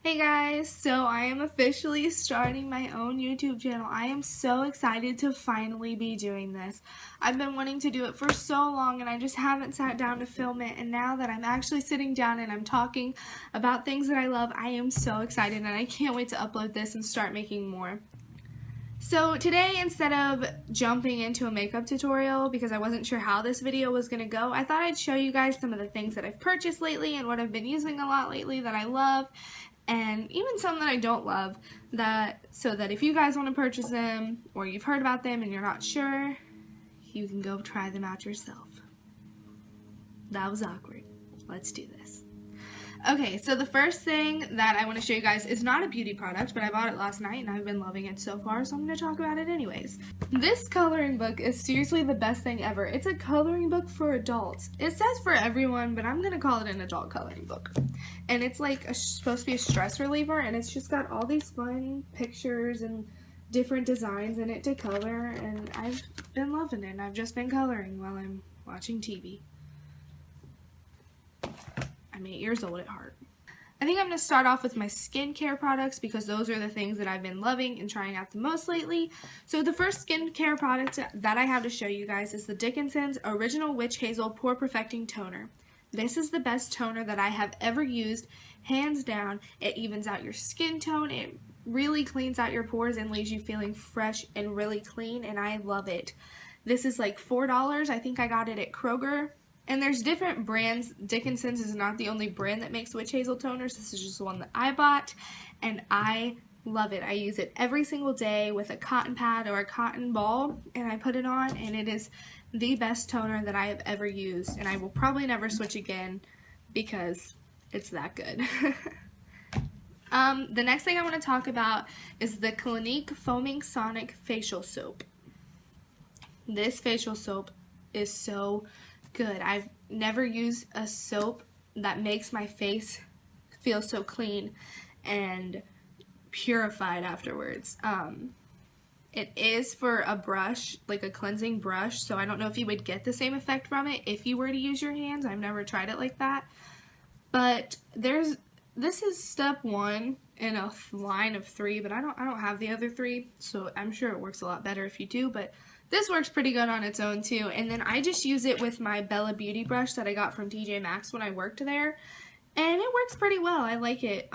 Hey guys, so I am officially starting my own YouTube channel. I am so excited to finally be doing this. I've been wanting to do it for so long and I just haven't sat down to film it, and now that I'm actually sitting down and I'm talking about things that I love, I am so excited and I can't wait to upload this and start making more. So today, instead of jumping into a makeup tutorial because I wasn't sure how this video was going to go, I thought I'd show you guys some of the things that I've purchased lately and what I've been using a lot lately that I love, and even some that I don't love, so that if you guys want to purchase them or you've heard about them and you're not sure, you can go try them out yourself. That was awkward. Let's do this. Okay, so the first thing that I want to show you guys is not a beauty product, but I bought it last night and I've been loving it so far, so I'm going to talk about it anyways. This coloring book is seriously the best thing ever. It's a coloring book for adults. It says for everyone, but I'm going to call it an adult coloring book. And it's like supposed to be a stress reliever, and it's just got all these fun pictures and different designs in it to color, and I've been loving it. I've just been coloring while I'm watching TV. I'm 8 years old at heart. I think I'm going to start off with my skincare products because those are the things that I've been loving and trying out the most lately. So the first skincare product that I have to show you guys is the Dickinson's Original Witch Hazel Pore Perfecting Toner. This is the best toner that I have ever used, hands down. It evens out your skin tone, it really cleans out your pores and leaves you feeling fresh and really clean, and I love it. This is like $4. I think I got it at Kroger. And there's different brands. Dickinson's is not the only brand that makes witch hazel toners. This is just the one that I bought, and I love it. I use it every single day with a cotton pad or a cotton ball, and I put it on, and it is the best toner that I have ever used, and I will probably never switch again because it's that good. The next thing I want to talk about is the Clinique Foaming Sonic Facial Soap. This facial soap is so good. I've never used a soap that makes my face feel so clean and purified afterwards. It is for a brush, like a cleansing brush, so I don't know if you would get the same effect from it if you were to use your hands. I've never tried it like that. But this is step one in a line of 3, but I don't have the other 3, so I'm sure it works a lot better if you do, but this works pretty good on its own too. And then I just use it with my Bella Beauty brush that I got from TJ Maxx when I worked there, and it works pretty well. I like it.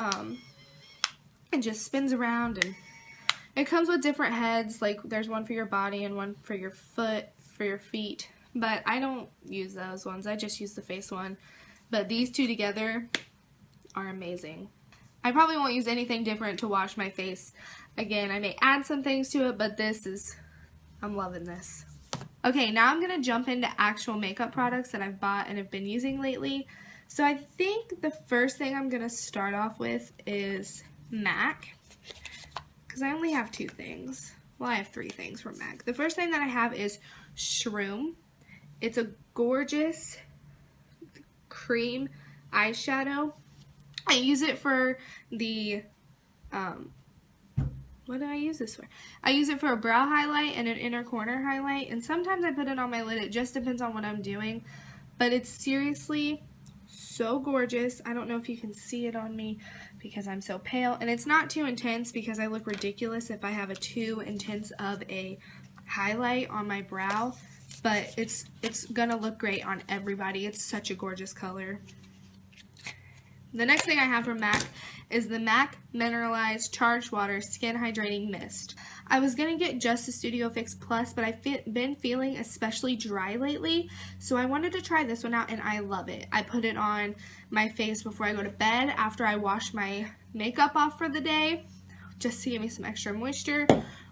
It just spins around, and it comes with different heads, like there's one for your body and one for your foot, for your feet, but I don't use those ones. I just use the face one, but these two together are amazing. I probably won't use anything different to wash my face again. I may add some things to it, but I'm loving this. Okay, now I'm going to jump into actual makeup products that I've bought and have been using lately. So I think the first thing I'm going to start off with is MAC, because I only have 2 things. Well, I have 3 things from MAC. The first thing that I have is Shroom. It's a gorgeous cream eyeshadow. I use it for the, what do I use this for? I use it for a brow highlight and an inner corner highlight, and sometimes I put it on my lid. It just depends on what I'm doing, but it's seriously so gorgeous. I don't know if you can see it on me because I'm so pale, and it's not too intense because I look ridiculous if I have a too intense of a highlight on my brow, but it's gonna look great on everybody. It's such a gorgeous color. The next thing I have from MAC is the MAC Mineralized Charged Water Skin Hydrating Mist. I was going to get just the Studio Fix Plus, but I've been feeling especially dry lately, so I wanted to try this one out, and I love it. I put it on my face before I go to bed, after I wash my makeup off for the day, just to give me some extra moisture,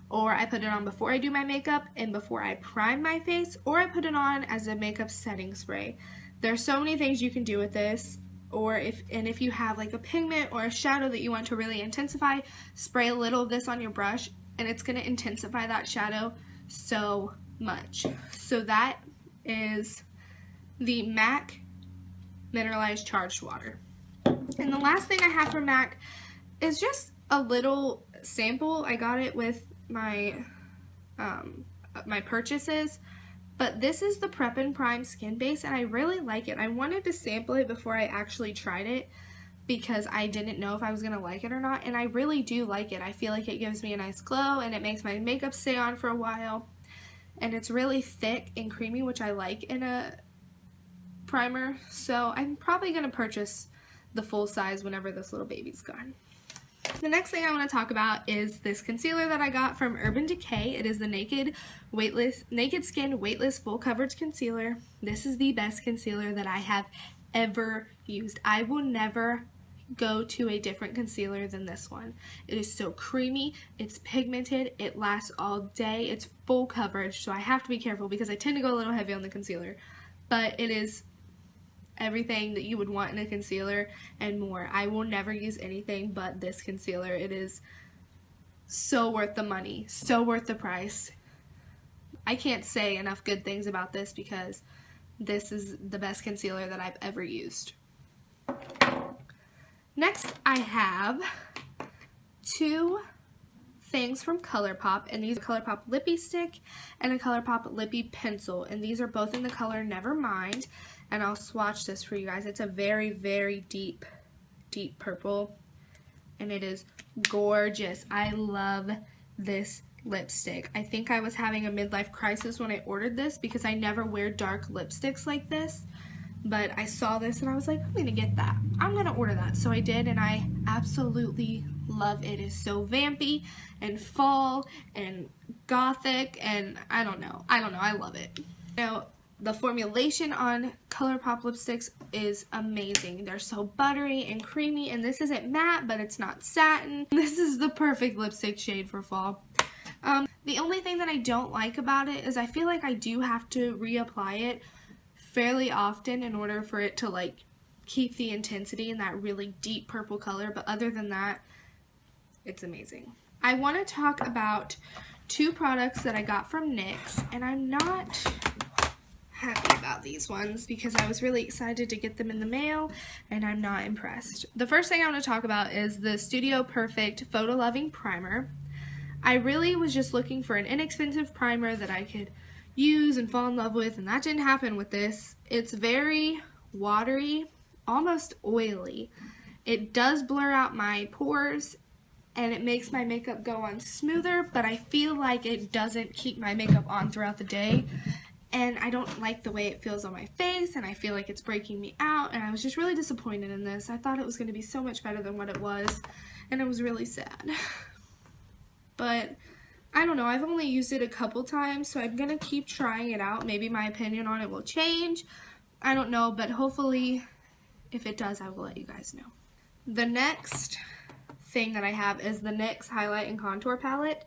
or I put it on before I do my makeup and before I prime my face, or I put it on as a makeup setting spray. There's so many things you can do with this. Or if you have like a pigment or a shadow that you want to really intensify, spray a little of this on your brush, and it's going to intensify that shadow so much. So that is the MAC Mineralized Charged Water. And the last thing I have from MAC is just a little sample. I got it with my my purchases. But this is the Prep and Prime Skin Base, and I really like it. I wanted to sample it before I actually tried it, because I didn't know if I was going to like it or not, and I really do like it. I feel like it gives me a nice glow, and it makes my makeup stay on for a while, and it's really thick and creamy, which I like in a primer, so I'm probably going to purchase the full size whenever this little baby's gone. The next thing I want to talk about is this concealer that I got from Urban Decay. It is the Naked Skin Weightless Full Coverage Concealer. This is the best concealer that I have ever used. I will never go to a different concealer than this one. It is so creamy, it's pigmented, it lasts all day, it's full coverage, so I have to be careful because I tend to go a little heavy on the concealer, but it is everything that you would want in a concealer and more. I will never use anything but this concealer. It is so worth the money, so worth the price. I can't say enough good things about this because this is the best concealer that I've ever used. Next, I have two things from ColourPop, and these are ColourPop Lippy Stick and a ColourPop Lippy Pencil, and these are both in the color Nevermind, and I'll swatch this for you guys. It's a very, very deep purple, and it is gorgeous. I love this lipstick. I think I was having a midlife crisis when I ordered this because I never wear dark lipsticks like this. But I saw this and I was like, I'm going to get that. I'm going to order that. So I did, and I absolutely love it. It is so vampy and fall and gothic, and I don't know. I love it. Now, the formulation on ColourPop lipsticks is amazing. They're so buttery and creamy, and this isn't matte, but it's not satin. This is the perfect lipstick shade for fall. The only thing that I don't like about it is I feel like I do have to reapply it fairly often in order for it to like keep the intensity in that really deep purple color, but other than that, it's amazing. I want to talk about two products that I got from NYX, and I'm not happy about these ones because I was really excited to get them in the mail, and I'm not impressed. The first thing I want to talk about is the Studio Perfect Photo Loving Primer. I really was just looking for an inexpensive primer that I could use and fall in love with, and that didn't happen with this. It's very watery, almost oily. It does blur out my pores, and it makes my makeup go on smoother, but I feel like it doesn't keep my makeup on throughout the day, and I don't like the way it feels on my face, and I feel like it's breaking me out, and I was just really disappointed in this. I thought it was going to be so much better than what it was, and it was really sad. But I don't know, I've only used it a couple times, so I'm going to keep trying it out. Maybe my opinion on it will change. I don't know, but hopefully, if it does, I will let you guys know. The next thing that I have is the NYX Highlight and Contour Palette.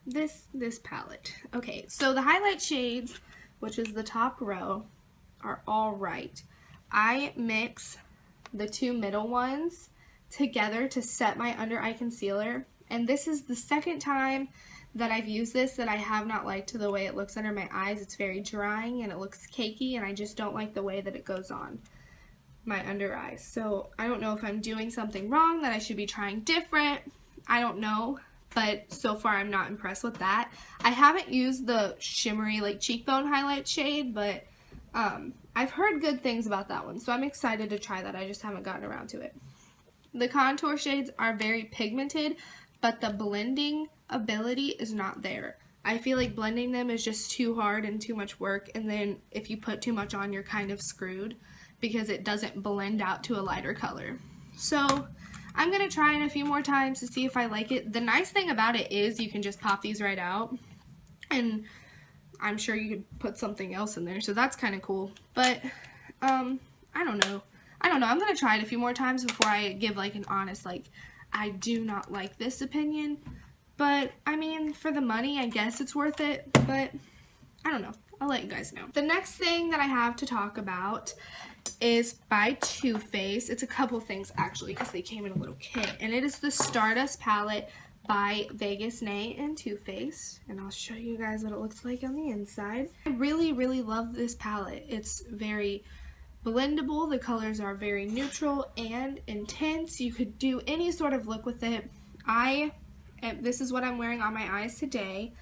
This palette. Okay, so the highlight shades, which is the top row, are all right. I mix the two middle ones together to set my under eye concealer, and this is the second time that I've used this that I have not liked the way it looks under my eyes. It's very drying and it looks cakey, and I just don't like the way that it goes on my under eyes. So I don't know if I'm doing something wrong, that I should be trying different. I don't know, but so far I'm not impressed with that. I haven't used the shimmery like cheekbone highlight shade, but I've heard good things about that one, so I'm excited to try that. I just haven't gotten around to it. The contour shades are very pigmented, but the blending ability is not there. I feel like blending them is just too hard and too much work, and then if you put too much on, you're kind of screwed because it doesn't blend out to a lighter color. So I'm going to try it a few more times to see if I like it. The nice thing about it is you can just pop these right out, and I'm sure you could put something else in there, so that's kind of cool. But I don't know. I'm going to try it a few more times before I give like an honest, like, I do not like this opinion. But, I mean, for the money, I guess it's worth it. But, I don't know. I'll let you guys know. The next thing that I have to talk about is by Too Faced. It's a couple things, actually, because they came in a little kit. And it is the Stardust palette by Vegas Nay and Too Faced. And I'll show you guys what it looks like on the inside. I really, really love this palette. It's very blendable. The colors are very neutral and intense. You could do any sort of look with it. This is what I'm wearing on my eyes today,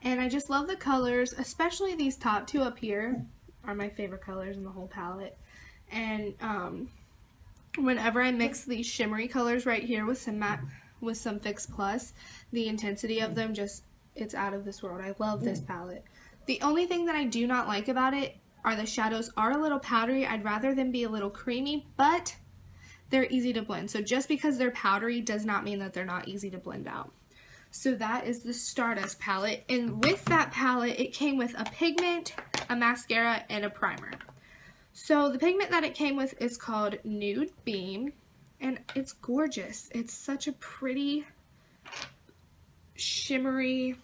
and I just love the colors, especially these top two up here are my favorite colors in the whole palette. And Whenever I mix these shimmery colors right here with some matte, with some Fix Plus, the intensity of them just, it's out of this world. I love this palette. The only thing that I do not like about it are the shadows are a little powdery. I'd rather them be a little creamy, but they're easy to blend. So just because they're powdery does not mean that they're not easy to blend out. So that is the Stardust palette. And with that palette, it came with a pigment, a mascara, and a primer. So the pigment that it came with is called Nude Beam, and it's gorgeous. It's such a pretty, shimmery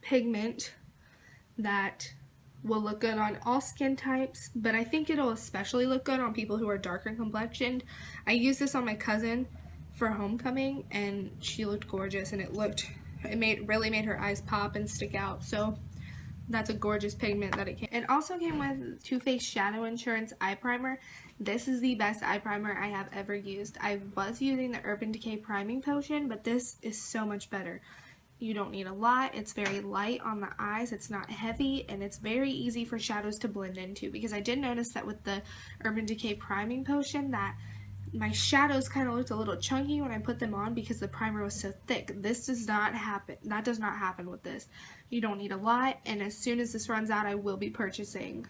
pigment that will look good on all skin types, but I think it'll especially look good on people who are darker complexioned. I used this on my cousin for homecoming, and she looked gorgeous, and really made her eyes pop and stick out. So that's a gorgeous pigment that it came. It also came with Too Faced Shadow Insurance Eye Primer. This is the best eye primer I have ever used. I was using the Urban Decay Priming Potion, but this is so much better. You don't need a lot. It's very light on the eyes. It's not heavy, and it's very easy for shadows to blend into, because I did notice that with the Urban Decay Priming Potion that my shadows kind of looked a little chunky when I put them on because the primer was so thick. This does not happen. That does not happen with this. You don't need a lot, and as soon as this runs out, I will be purchasing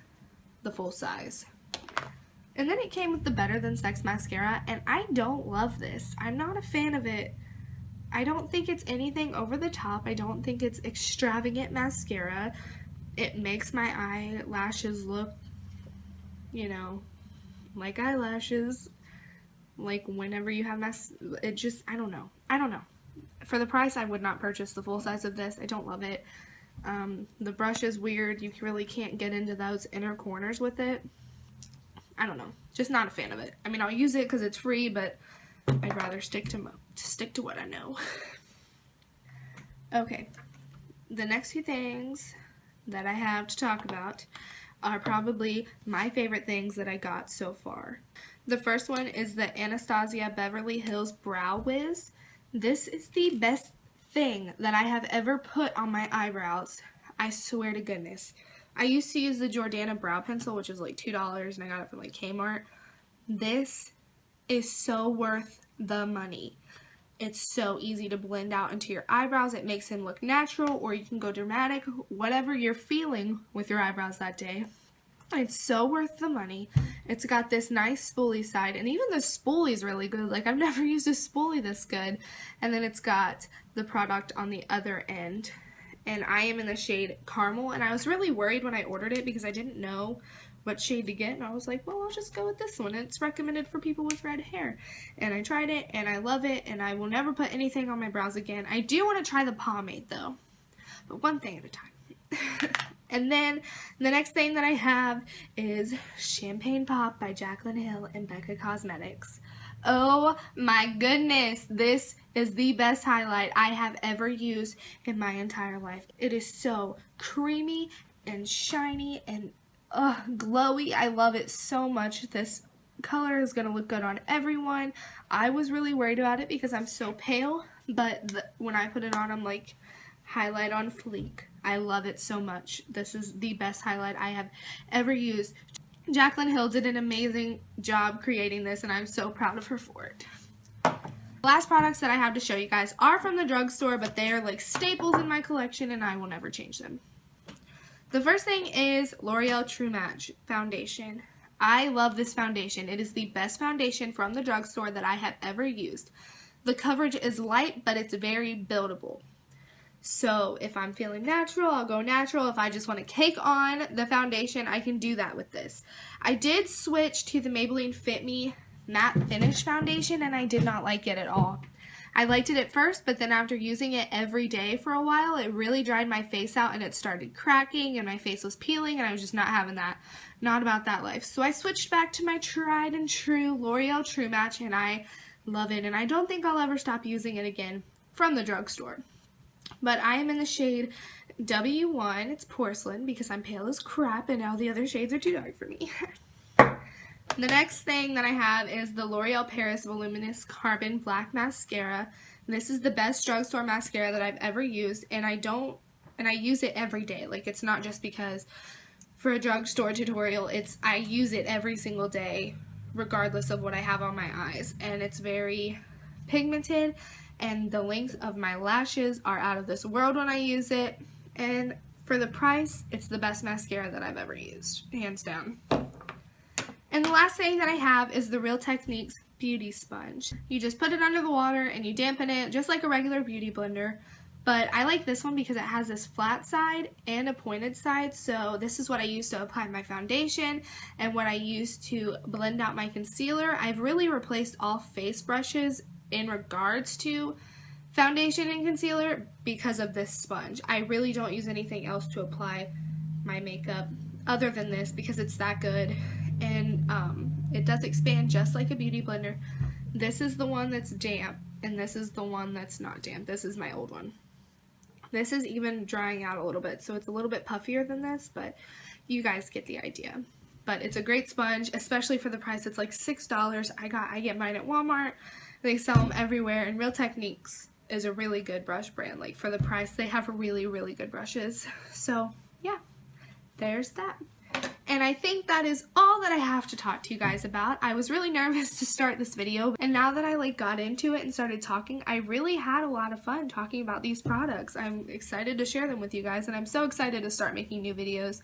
the full size. And then it came with the Better Than Sex mascara, and I don't love this. I'm not a fan of it. I don't think it's anything over the top. I don't think it's extravagant mascara. It makes my eyelashes look, you know, like eyelashes. Like whenever you have it just, I don't know. For the price, I would not purchase the full size of this. I don't love it. The brush is weird. You really can't get into those inner corners with it. I don't know. Just not a fan of it. I mean, I'll use it because it's free, but I'd rather stick to what I know. Okay. The next few things that I have to talk about are probably my favorite things that I got so far. The first one is the Anastasia Beverly Hills Brow Wiz. This is the best thing that I have ever put on my eyebrows. I swear to goodness. I used to use the Jordana brow pencil, which is like $2, and I got it from like Kmart. This is so worth the money. It's so easy to blend out into your eyebrows. It makes them look natural, or you can go dramatic, whatever you're feeling with your eyebrows that day. It's so worth the money. It's got this nice spoolie side, and even the spoolie is really good. Like, I've never used a spoolie this good. And then it's got the product on the other end. And I am in the shade Caramel, and I was really worried when I ordered it because I didn't know what shade to get, and I was like, well, I'll just go with this one. It's recommended for people with red hair. And I tried it, and I love it, and I will never put anything on my brows again. I do want to try the pomade, though, but one thing at a time. And then the next thing that I have is Champagne Pop by Jaclyn Hill and Becca Cosmetics. Oh my goodness, this is the best highlight I have ever used in my entire life. It is so creamy and shiny and glowy. I love it so much. This color is going to look good on everyone. I was really worried about it because I'm so pale, but when I put it on, I'm like, highlight on fleek. I love it so much. This is the best highlight I have ever used. Jaclyn Hill did an amazing job creating this, and I'm so proud of her for it. The last products that I have to show you guys are from the drugstore, but they are like staples in my collection, and I will never change them. The first thing is L'Oreal True Match Foundation. I love this foundation. It is the best foundation from the drugstore that I have ever used. The coverage is light, but it's very buildable. So if I'm feeling natural, I'll go natural. If I just want to cake on the foundation, I can do that with this. I did switch to the Maybelline Fit Me Matte Finish Foundation, and I did not like it at all. I liked it at first, but then after using it every day for a while, it really dried my face out, and it started cracking, and my face was peeling, and I was just not having that. Not about that life. So I switched back to my tried and true L'Oreal True Match, and I love it, and I don't think I'll ever stop using it again from the drugstore. But I am in the shade W1. It's porcelain because I'm pale as crap and all the other shades are too dark for me. The next thing that I have is the L'Oreal Paris Voluminous Carbon Black Mascara. This is the best drugstore mascara that I've ever used, and I use it every day. Like, it's not just because for a drugstore tutorial, I use it every single day regardless of what I have on my eyes, and it's very pigmented, and the length of my lashes are out of this world when I use it, and for the price, it's the best mascara that I've ever used, hands down. And the last thing that I have is the Real Techniques Beauty Sponge. You just put it under the water and you dampen it just like a regular beauty blender. But I like this one because it has this flat side and a pointed side. So this is what I use to apply my foundation and what I use to blend out my concealer. I've really replaced all face brushes in regards to foundation and concealer because of this sponge. I really don't use anything else to apply my makeup other than this because it's that good. And it does expand just like a beauty blender. This is the one that's damp, and this is the one that's not damp. This is my old one. This is even drying out a little bit, so it's a little bit puffier than this, but you guys get the idea. But it's a great sponge, especially for the price. It's like $6. I get mine at Walmart. They sell them everywhere, and Real Techniques is a really good brush brand. Like, for the price, they have really, really good brushes. So, yeah, there's that. And I think that is all that I have to talk to you guys about. I was really nervous to start this video, and now that I got into it and started talking, I really had a lot of fun talking about these products. I'm excited to share them with you guys, and I'm so excited to start making new videos.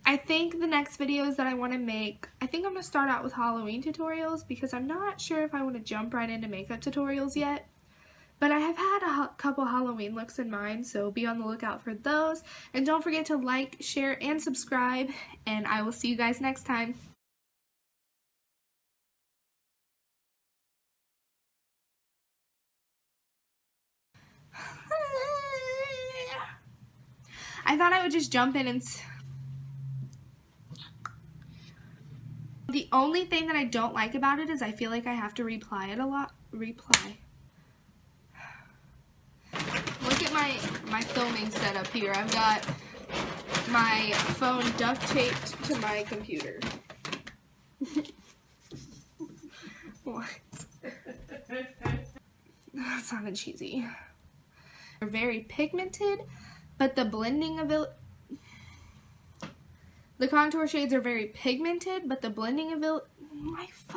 I think the next videos that I want to make, I think I'm going to start out with Halloween tutorials because I'm not sure if I want to jump right into makeup tutorials yet. But I have had a couple Halloween looks in mind, so be on the lookout for those. And don't forget to like, share, and subscribe, and I will see you guys next time. I thought I would just jump in and... The only thing that I don't like about it is I feel like I have to reply it a lot. Look at my filming setup here. I've got my phone duct taped to my computer. What? That sounded cheesy. They're very pigmented, but the blending of it... The contour shades are very pigmented, but the blending of it... My fuck.